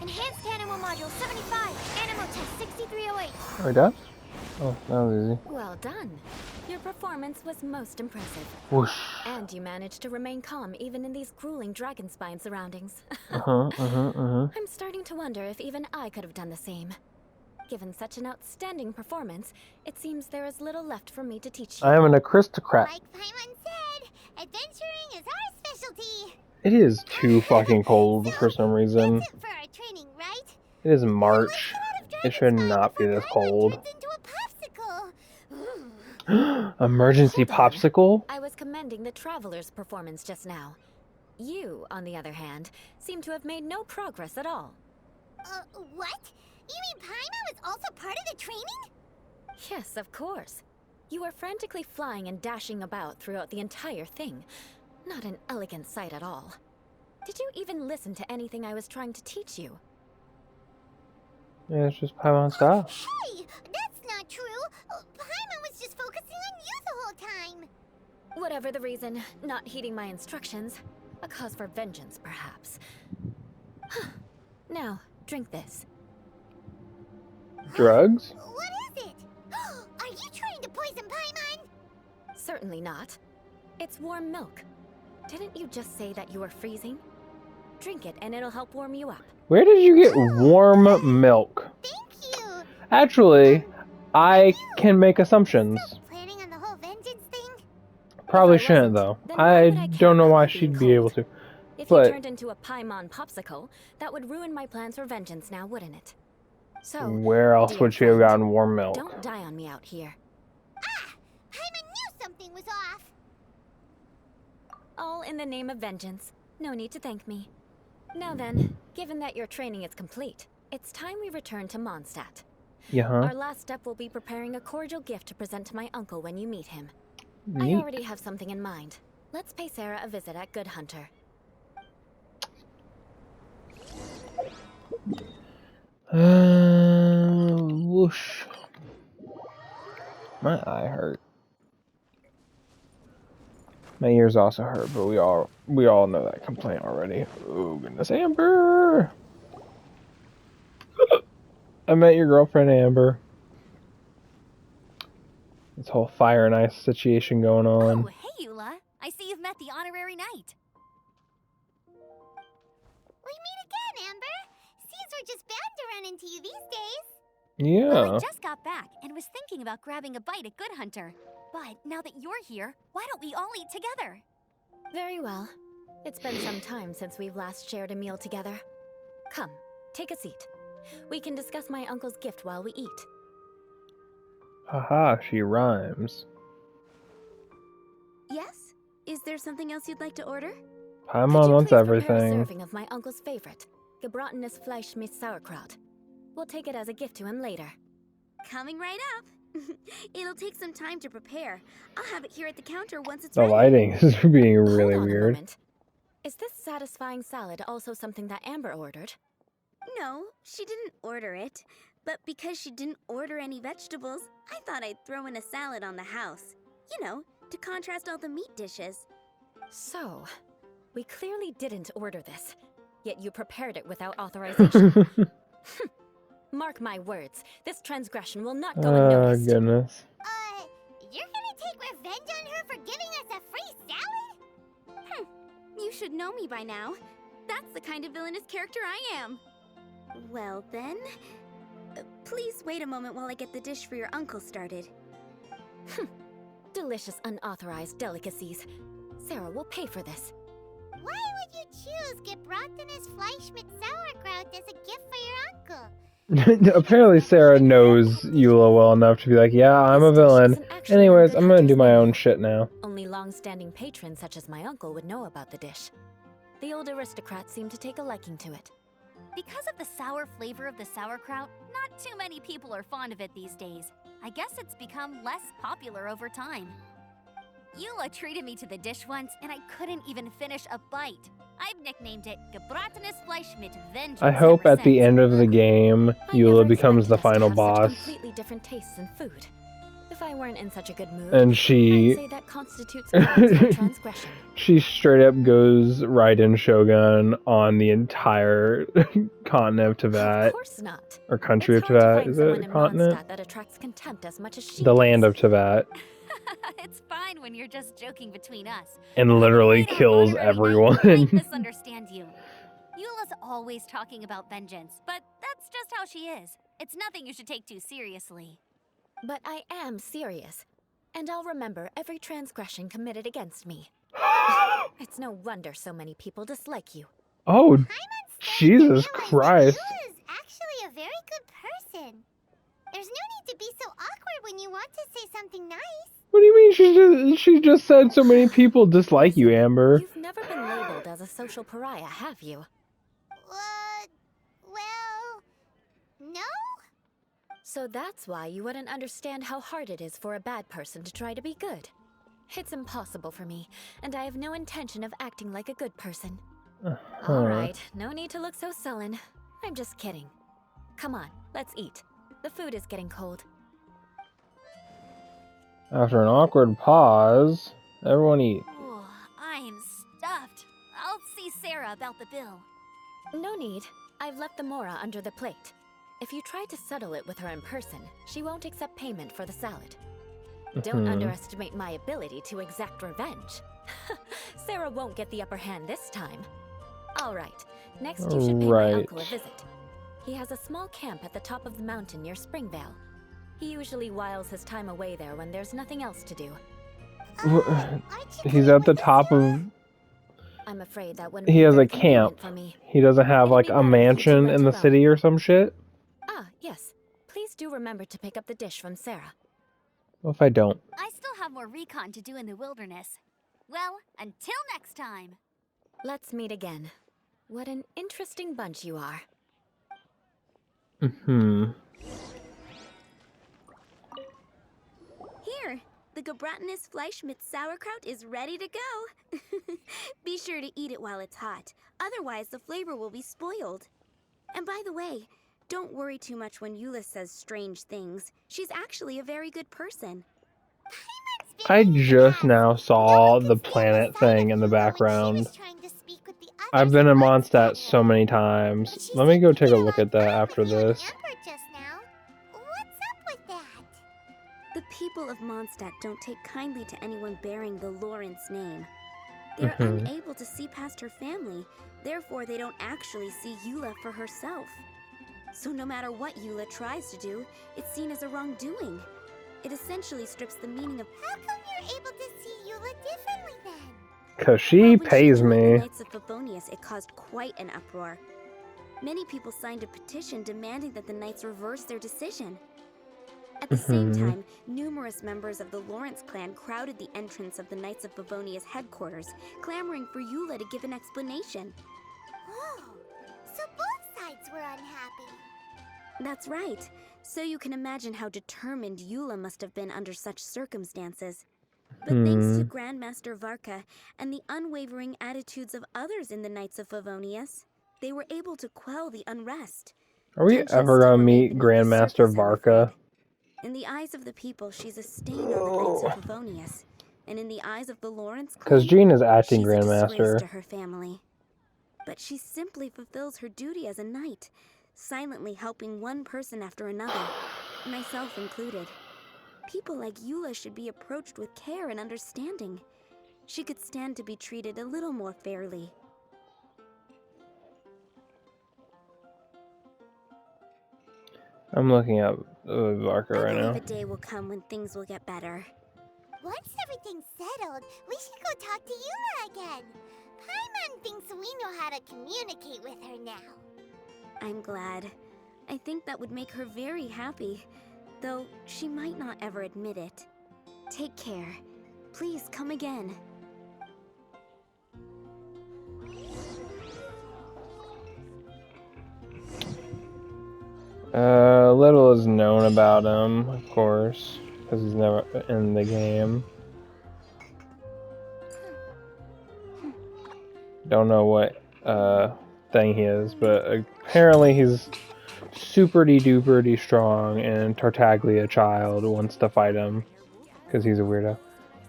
Enhanced Animo Module 75, Animo Test 6308. Oh, it does? Oh, that was easy. Well done. Your performance was most impressive. Whoosh. And you managed to remain calm even in these grueling dragon spine surroundings. I'm starting to wonder if even I could have done the same. Given such an outstanding performance, it seems there is little left for me to teach you. I am an aristocrat. Like Paimon said, adventuring is our specialty. It is too fucking cold for some reason. That's it for our training, right? It is March. It should not be this cold. Turns into a popsicle. Emergency popsicle? I was commending the traveler's performance just now. You, on the other hand, seem to have made no progress at all. What? You mean Paimon was also part of the training? Yes, of course. You were frantically flying and dashing about throughout the entire thing. Not an elegant sight at all. Did you even listen to anything I was trying to teach you? Yeah, it's just Paimon style. Hey, that's not true. Paimon was just focusing on you the whole time. Whatever the reason, not heeding my instructions. A cause for vengeance, perhaps. Now, drink this. Drugs? What is it? Are you trying to poison Paimon? Certainly not. It's warm milk. Didn't you just say that you were freezing? Drink it and it'll help warm you up. Where did you get warm milk? Thank you. Actually, I can make assumptions. Still planning on the whole vengeance thing? Probably If I shouldn't, wasn't, though. then why would I care don't know about why you being she'd be able cold? to. If But- you turned into a Paimon popsicle, that would ruin my plans for vengeance now, wouldn't it? So, Where else dear would she have friend, gotten warm milk? don't die on me out here. Paimon knew something was off. All in the name of vengeance. No need to thank me. Now then, given that your training is complete, it's time we return to Mondstadt. Yeah, huh? Our last step will be preparing a cordial gift to present to my uncle when you meet him. I Neat. already have something in mind. Let's pay Sarah a visit at Good Hunter. Whoosh. My eye hurt. My ears also hurt, but we all know that complaint already. Oh goodness, Amber! I met your girlfriend, Amber. This whole fire and ice situation going on. Oh, hey, Eula. I see you've met the honorary knight. We meet again, Amber. Seems we're just bound to run into you these days. Yeah. Well, I just got back and was thinking about grabbing a bite at Good Hunter. But now that you're here, why don't we all eat together? Very well. It's been some time since we've last shared a meal together. Come, take a seat. We can discuss my uncle's gift while we eat. Haha, she rhymes. Yes? Is there something else you'd like to order? Paimon Could you wants please prepare a everything. serving of my uncle's favorite, gebratenes Fleisch mit Sauerkraut. We'll take it as a gift to him later. Coming right up. It'll take some time to prepare. I'll have it here at the counter once it's The ready. lighting is being really Hold on a weird. moment. Is this satisfying salad also something that Amber ordered? No, she didn't order it. But because she didn't order any vegetables, I thought I'd throw in a salad on the house. You know, to contrast all the meat dishes. So, we clearly didn't order this, yet you prepared it without authorization. Mark my words, this transgression will not go Oh unnoticed. goodness. You're gonna take revenge on her for giving us a free salad? You should know me by now. That's the kind of villainous character I am. Well then, please wait a moment while I get the dish for your uncle started. Delicious unauthorized delicacies. Sarah will pay for this. Why would you choose gebratenes Fleisch mit Sauerkraut as a gift for your uncle? Apparently Sarah knows Eula well enough to be like, yeah, I'm a This dish villain. isn't actually Anyways, on I'm Good gonna Hunter's do my own menu. shit now. Only long-standing patrons such as my uncle would know about the dish. The old aristocrat seemed to take a liking to it. Because of the sour flavor of the sauerkraut, not too many people are fond of it these days. I guess it's become less popular over time. Eula treated me to the dish once, and I couldn't even finish a bite. I've nicknamed it Gebratenes Fleisch mit Vengeance. I hope ever at the since. end of the game, I Eula never becomes the expected us to final have boss, Such completely different tastes in food. If I weren't in such a good mood, and I'd she say that constitutes grounds for transgression. she straight up goes Raiden Shogun on the entire continent of Tibet, Of course not. or country It's of hard to Tibet. find Is someone it a in continent? Mondstadt that attracts contempt as much as she The land does. of Tibet, It's fine when you're just joking between us. and But I'm literally afraid our kills modern night everyone. might misunderstand you. Eula's always talking about vengeance, but that's just how she is. It's nothing you should take too seriously. But I am serious, and I'll remember every transgression committed against me. It's no wonder so many people dislike you. Oh, Paimon Jesus started to Christ. realize that Eula is actually a very good person. There's no need to be so awkward when you want to say something nice. What do you mean she just said so many people dislike you, Amber? You've never been labeled as a social pariah, have you? Well, no? So that's why you wouldn't understand how hard it is for a bad person to try to be good. It's impossible for me, and I have no intention of acting like a good person. Alright, no need to look so sullen. I'm just kidding. Come on, let's eat. The food is getting cold. After an awkward pause, everyone eat. Oh, I'm stuffed. I'll see Sarah about the bill. No need. I've left the mora under the plate. If you try to settle it with her in person, she won't accept payment for the salad. Don't underestimate my ability to exact revenge. Sarah won't get the upper hand this time. Alright, next you should pay my uncle a visit. He has a small camp at the top of the mountain near Springvale. He usually whiles his time away there when there's nothing else to do. He's at the top of... I'm afraid that when He has a camp. He doesn't have like a mansion in the city or some shit? Ah, yes. Please do remember to pick up the dish from Sarah. What if I don't? I still have more recon to do in the wilderness. Well, until next time. Let's meet again. What an interesting bunch you are. Here, the Gebratenes Fleisch mit sauerkraut is ready to go. Be sure to eat it while it's hot, otherwise the flavor will be spoiled. And by the way, don't worry too much when Eula says strange things. She's actually a very good person. I just now saw the planet thing in the background. I've been in Mondstadt so many times. Let me go take a look at that after this. What's up with that? The people of Mondstadt don't take kindly to anyone bearing the Lawrence name. They're unable to see past her family, therefore they don't actually see Eula for herself. So no matter what Eula tries to do, it's seen as a wrongdoing. It essentially strips the meaning of... How come you're able to see Eula differently then? Cause she Well, when pays joined me. the Knights of Favonius, it caused quite an uproar. Many people signed a petition demanding that the Knights reverse their decision. At the same time, numerous members of the Lawrence clan crowded the entrance of the Knights of Favonius headquarters, clamoring for Eula to give an explanation. Oh, so both sides were unhappy. That's right. So you can imagine how determined Eula must have been under such circumstances. But thanks to Grandmaster Varka and the unwavering attitudes of others in the Knights of Favonius, they were able to quell the unrest. Are we Tensions ever still gonna remain meet beneath the Grandmaster surface, I'm Varka? afraid. In the eyes of the people, she's a stain on the Knights of Favonius. And in the eyes of the Lawrence clan, Because Jean is acting she's a disgrace Grandmaster. to her family. But she simply fulfills her duty as a knight, silently helping one person after another, myself included. People like Eula should be approached with care and understanding. She could stand to be treated a little more fairly. I'm looking up Varka I right believe now. a day will come when things will get better. Once everything's settled, we should go talk to Eula again. Paimon thinks we know how to communicate with her now. I'm glad. I think that would make her very happy, though she might not ever admit it. Take care. Please come again. little is known about him, of course, because he's never in the game. Don't know what thing he is, but apparently he's super-duper strong, and Tartaglia Child wants to fight him because he's a weirdo.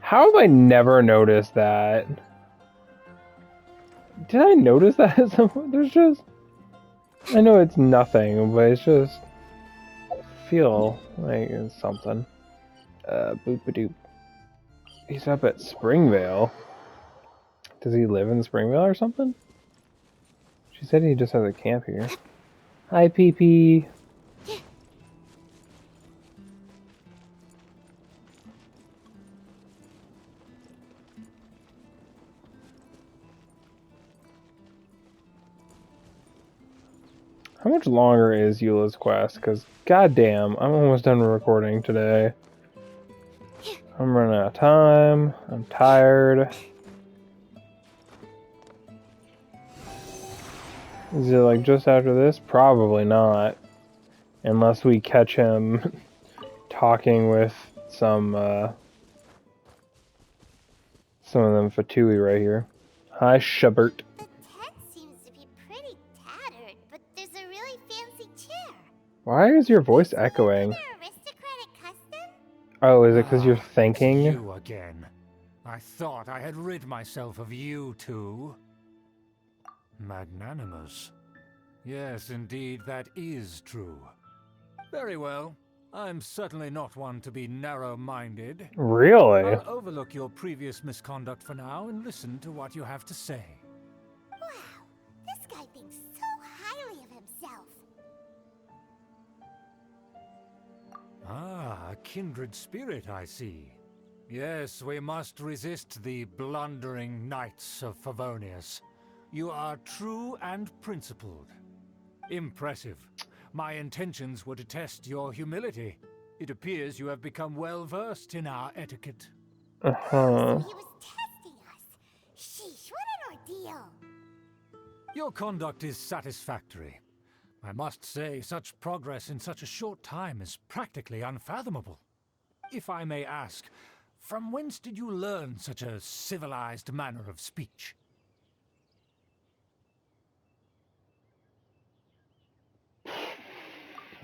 How have I never noticed that? Did I notice that? There's just... I know it's nothing, but it's just... I feel like it's something. Boop-a-doop. He's up at Springvale. Does he live in Springvale or something? She said he just has a camp here. Hi, PP. How much longer is Eula's quest? Because, goddamn, I'm almost done recording today. I'm running out of time. I'm tired. Is it like just after this? Probably not. Unless we catch him talking with some of them Fatui right here. Hi, Shubert. The tent seems to be pretty tattered, but there's a really fancy chair. Why is your voice echoing? Their aristocratic custom? Oh, is it because you're thinking? It's you again. I thought I had rid myself of you two. Magnanimous. Yes, indeed, that is true. Very well. I'm certainly not one to be narrow-minded. Really? I'll overlook your previous misconduct for now and listen to what you have to say. Wow, this guy thinks so highly of himself. Ah, a kindred spirit, I see. Yes, we must resist the blundering knights of Favonius. You are true and principled. Impressive. My intentions were to test your humility. It appears you have become well versed in our etiquette. Uh-huh. So he was testing us. Sheesh, what an ordeal. Your conduct is satisfactory. I must say, such progress in such a short time is practically unfathomable. If I may ask, from whence did you learn such a civilized manner of speech?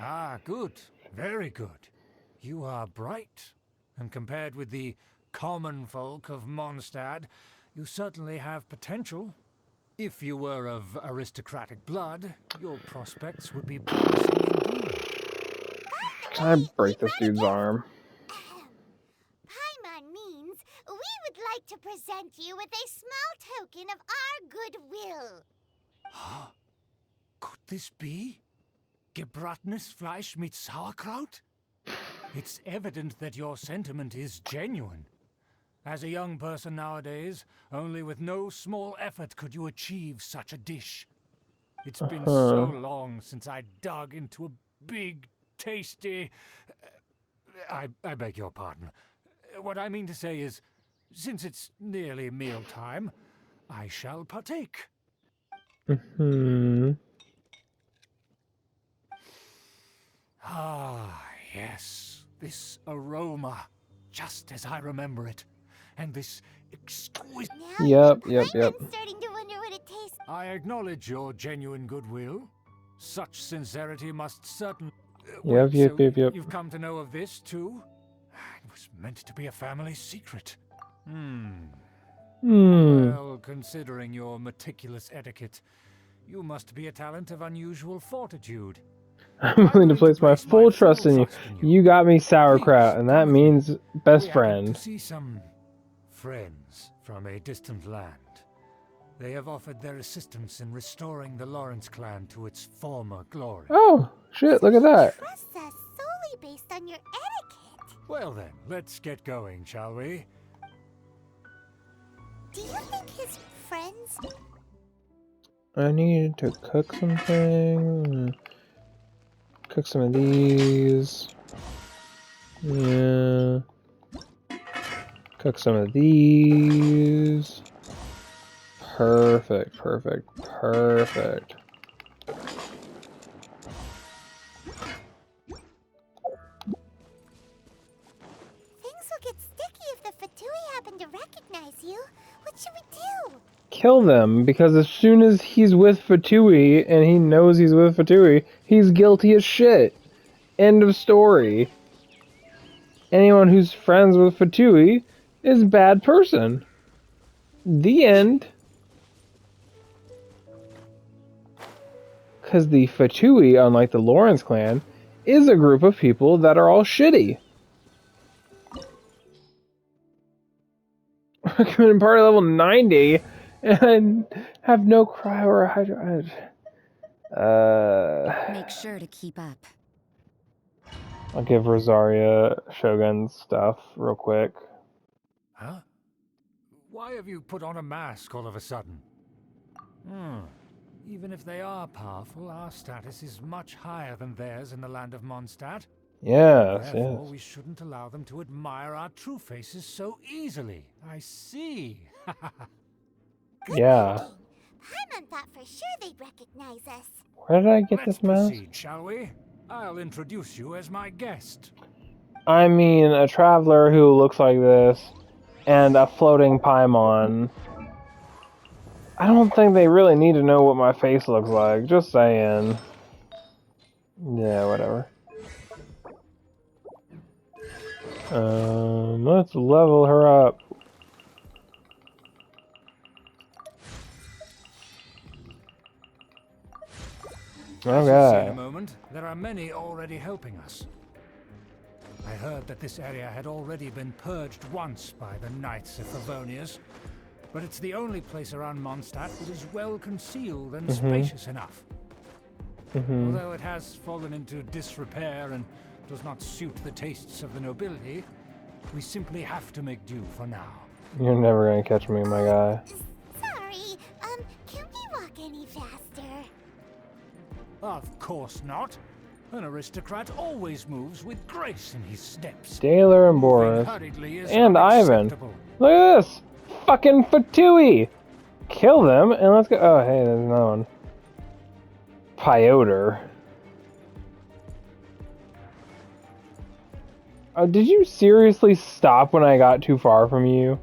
Ah, good. Very good. You are bright, and compared with the common folk of Mondstadt, you certainly have potential. If you were of aristocratic blood, your prospects would be promising indeed. I break this dude's arm. Paimon means we would like to present you with a small token of our goodwill. Huh? Could this be? Gebratenes Fleisch mit Sauerkraut? It's evident that your sentiment is genuine. As a young person nowadays, only with no small effort could you achieve such a dish. It's been so long since I dug into a big, tasty... I beg your pardon. What I mean to say is, since it's nearly mealtime, I shall partake. Ah, yes. This aroma, just as I remember it. And this exquisite... Yep. I'm starting to wonder what it tastes like. I acknowledge your genuine goodwill. Such sincerity must certainly... Yep. You've come to know of this, too? It was meant to be a family secret. Well, considering your meticulous etiquette, you must be a talent of unusual fortitude. I'm willing to place my full trust in you. You got me sauerkraut, and that means best friend. To see some friends from a distant land. They have offered their assistance in restoring the Lawrence clan to its former glory. Oh, shit, look at that. Trust us solely based on your etiquette. Well then, let's get going, shall we? Do you think his friends... I need to cook something. Cook some of these. Yeah. Cook some of these. Perfect. What should we do? Kill them, because as soon as he's with Fatui and he knows he's with Fatui, he's guilty as shit. End of story. Anyone who's friends with Fatui is a bad person. The end. Because the Fatui, unlike the Lawrence clan, is a group of people that are all shitty. Committing party level 90 and have no cryo or hydro. Make sure to keep up. I'll give Rosaria Shogun's stuff real quick. Huh? Why have you put on a mask all of a sudden? Even if they are powerful, our status is much higher than theirs in the land of Mondstadt. Yes, Therefore, yes. we shouldn't allow them to admire our true faces so easily. I see. Yeah. Paimon thought for sure they'd recognize us. Where did I get Let's this mask? proceed, shall we? I'll introduce you as my guest. I mean, a traveler who looks like this and a floating Paimon. I don't think they really need to know what my face looks like. Just saying. Yeah, whatever. Let's level her up. As you'll see in Okay. a moment, there are many already helping us. I heard that this area had already been purged once by the Knights of Favonius, but it's the only place around Mondstadt that is well concealed and spacious enough. Although it has fallen into disrepair and does not suit the tastes of the nobility, we simply have to make do for now. You're never gonna catch me, my guy. Sorry, can we walk any faster? Of course not. An aristocrat always moves with grace in his steps. Daler and Moving Boris. hurriedly is And Ivan. unacceptable. Look at this! Fucking Fatui! Kill them and let's go. Oh, hey, there's another one. Pyotr. Oh, did you seriously stop when I got too far from you?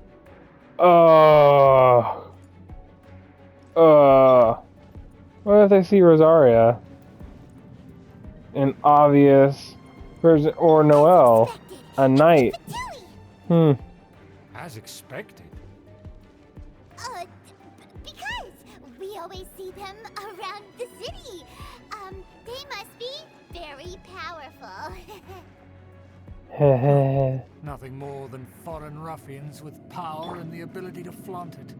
What if they see Rosaria? An obvious version, or Noel, a knight. As expected. Because we always see them around the city. They must be very powerful. Hehe. Nothing more than foreign ruffians with power and the ability to flaunt it.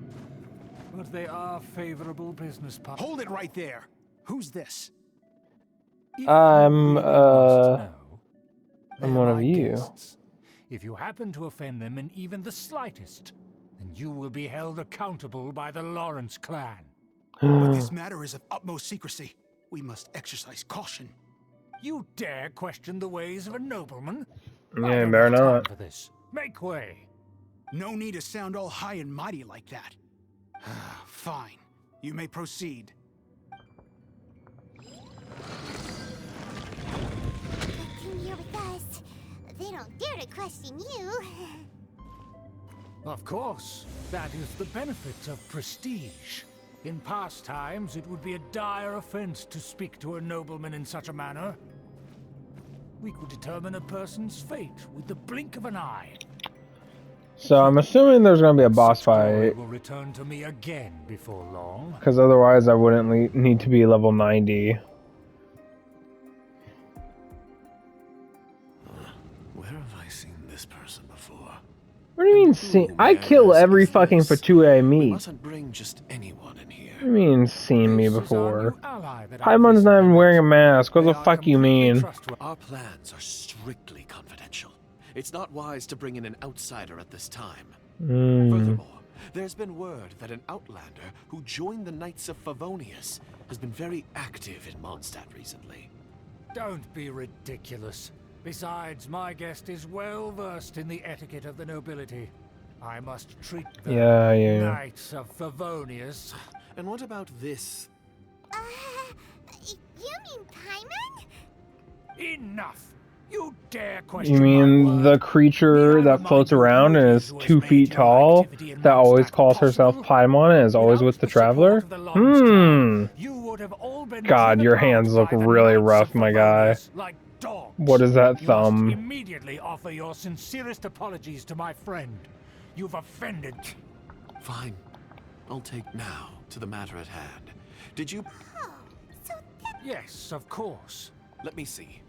But they are favorable business partners. Hold it right there. Who's this? If I'm, you really must know, I'm they're one of my you. guests. If you happen to offend them in even the slightest, then you will be held accountable by the Lawrence clan. But this matter is of utmost secrecy. We must exercise caution. You dare question the ways of a nobleman? Yeah, I you don't better have time not. for this. Make way. No need to sound all high and mighty like that. Fine. You may proceed. Come here with us. They don't dare to question you. Of course, that is the benefit of prestige. In past times, it would be a dire offense to speak to a nobleman in such a manner. We could determine a person's fate with the blink of an eye. So I'm assuming there's gonna be a boss Such glory fight, will return to me again before long. because otherwise I wouldn't need to be level 90. Where have I seen this person before? What do you mean, see? I kill every fucking Fatui I We meet. mustn't bring just anyone in here. What do you mean, seen me This is our before? new ally that I've Paimon's not even recently wearing a met. mask. What They the are fuck you completely mean? trustworthy. Our plans are strictly confidential. It's not wise to bring in an outsider at this time. Furthermore, there's been word that an outlander who joined the Knights of Favonius has been very active in Mondstadt recently. Don't be ridiculous. Besides, my guest is well versed in the etiquette of the nobility. I must treat the Yeah. Knights of Favonius. And what about this? You mean Paimon? Enough! You dare question You my mean the word? creature Need I that remind floats you around who it and is is who has 2 made feet your tall, activity in that always Mondstadt calls herself possible? Paimon and is always Without with the the support Traveler? of the Lawrence clan, Hmm. you would have all been God, driven your out hands look by the really Knights rough, of my guy. Favonius like dogs. What is that You must thumb? immediately offer your sincerest apologies to my friend. You've offended. Fine. I'll take now to the matter at hand. Did you... Oh, so that... Yes, of course. Let me see.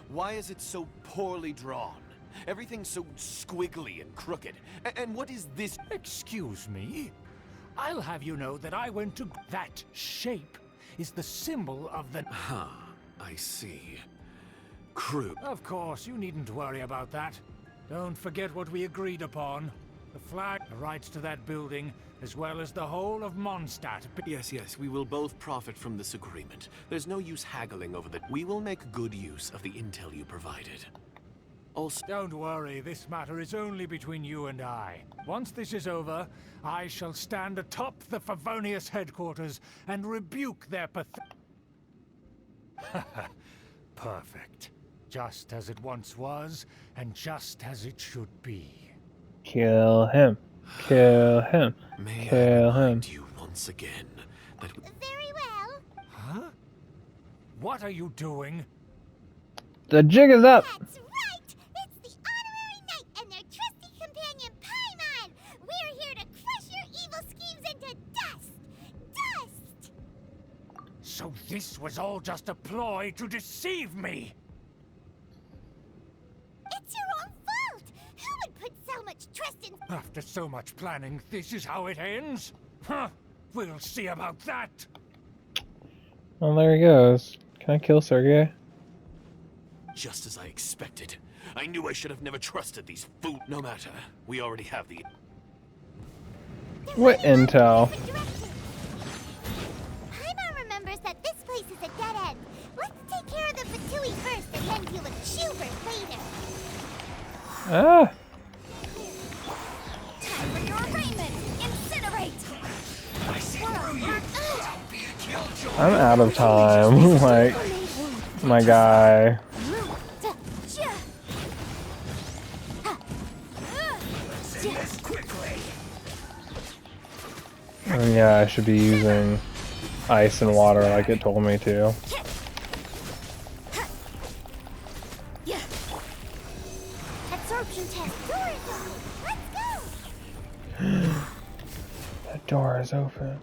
Why is it so poorly drawn? Everything's so squiggly and crooked. And what is this? Excuse me? I'll have you know that I went to... That shape is the symbol of the... I see. Crude. Of course, you needn't worry about that. Don't forget what we agreed upon. The flag, the rights to that building, as well as the whole of Mondstadt. Yes, we will both profit from this agreement. There's no use haggling over that. We will make good use of the intel you provided. Also, don't worry, this matter is only between you and I. Once this is over, I shall stand atop the Favonius headquarters and rebuke their Perfect. Just as it once was, and just as it should be. Kill him. Kill him. may I Kill him. remind you once again that... Very well. Huh? What are you doing? The jig is up. That's right! It's the honorary knight and their trusty companion, Paimon! We're here to crush your evil schemes into dust! Dust! So this was all just a ploy to deceive me! It's your own fault! Who would put so much trust in... After so much planning, this is how it ends? Huh! We'll see about that! Well, there he goes. Can I kill Sergey? Just as I expected. I knew I should have never trusted these food. No matter. We already have the... What intel? Paimon remembers that this place is a dead end. Let's take care of the Fatui first and then deal with Schubert later. Ah! Time for your arraignment! Incinerate! I'm out of time. Like, my guy. And yeah, I should be using ice and water like it told me to. Absorption test. Door is open. Let's go. That door is open.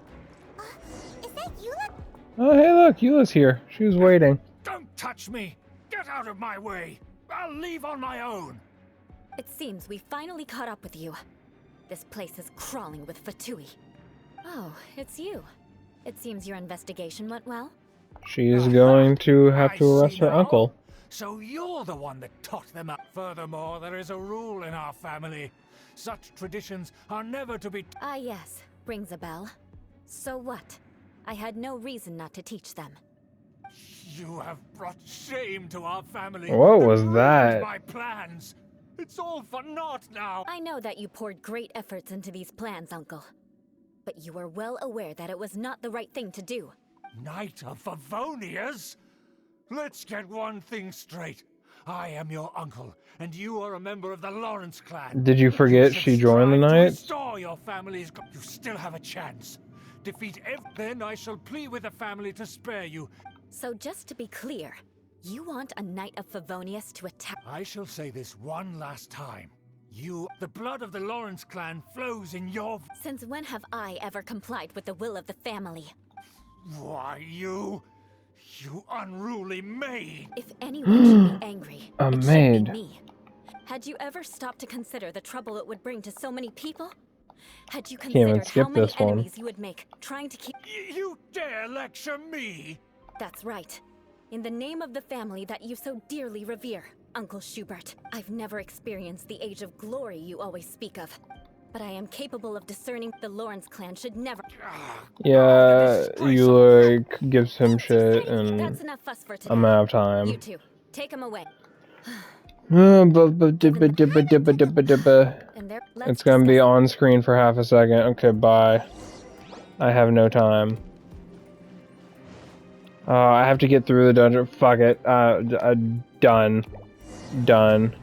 Is that Eula? Oh, hey, look, Eula's here. She was waiting. Don't touch me! Get out of my way! I'll leave on my own! It seems we finally caught up with you. This place is crawling with Fatui. Oh, it's you. It seems your investigation went well. She's going to have to arrest her uncle. So you're the one that taught them up. Furthermore, there is a rule in our family. Such traditions are never to be... Ah, yes. Rings a bell. So what? I had no reason not to teach them. You have brought shame to our family. What and was ruined that? my plans. It's all for naught now. I know that you poured great efforts into these plans, Uncle. But you were well aware that it was not the right thing to do. Knight of Favonius? Let's get one thing straight. I am your uncle, and you are a member of the Lawrence clan. Did you forget she joined the Strive to Knights? restore your family's... You still have a chance. Defeat then I shall plead with the family to spare you. So just to be clear, you want a Knight of Favonius to attack... I shall say this one last time. The blood of the Lawrence clan flows in your... Since when have I ever complied with the will of the family? Why, you unruly maid! If anyone should be angry, A it should maid. be me. Had you ever stopped to consider the trouble it would bring to so many people? Had you Can't even considered skip how many this one. enemies you would make trying to keep... You dare lecture me? That's right. In the name of the family that you so dearly revere, Uncle Schubert. I've never experienced the age of glory you always speak of. But I am capable of discerning the Lawrence clan should never... Yeah, Eula gives him shit, and That's enough fuss for today. I'm out of You time. two, take him away. It's And there, let's gonna be discuss- on screen for half a second. Okay, bye. I have no time. I have to get through the dungeon. Fuck it. Done. Done.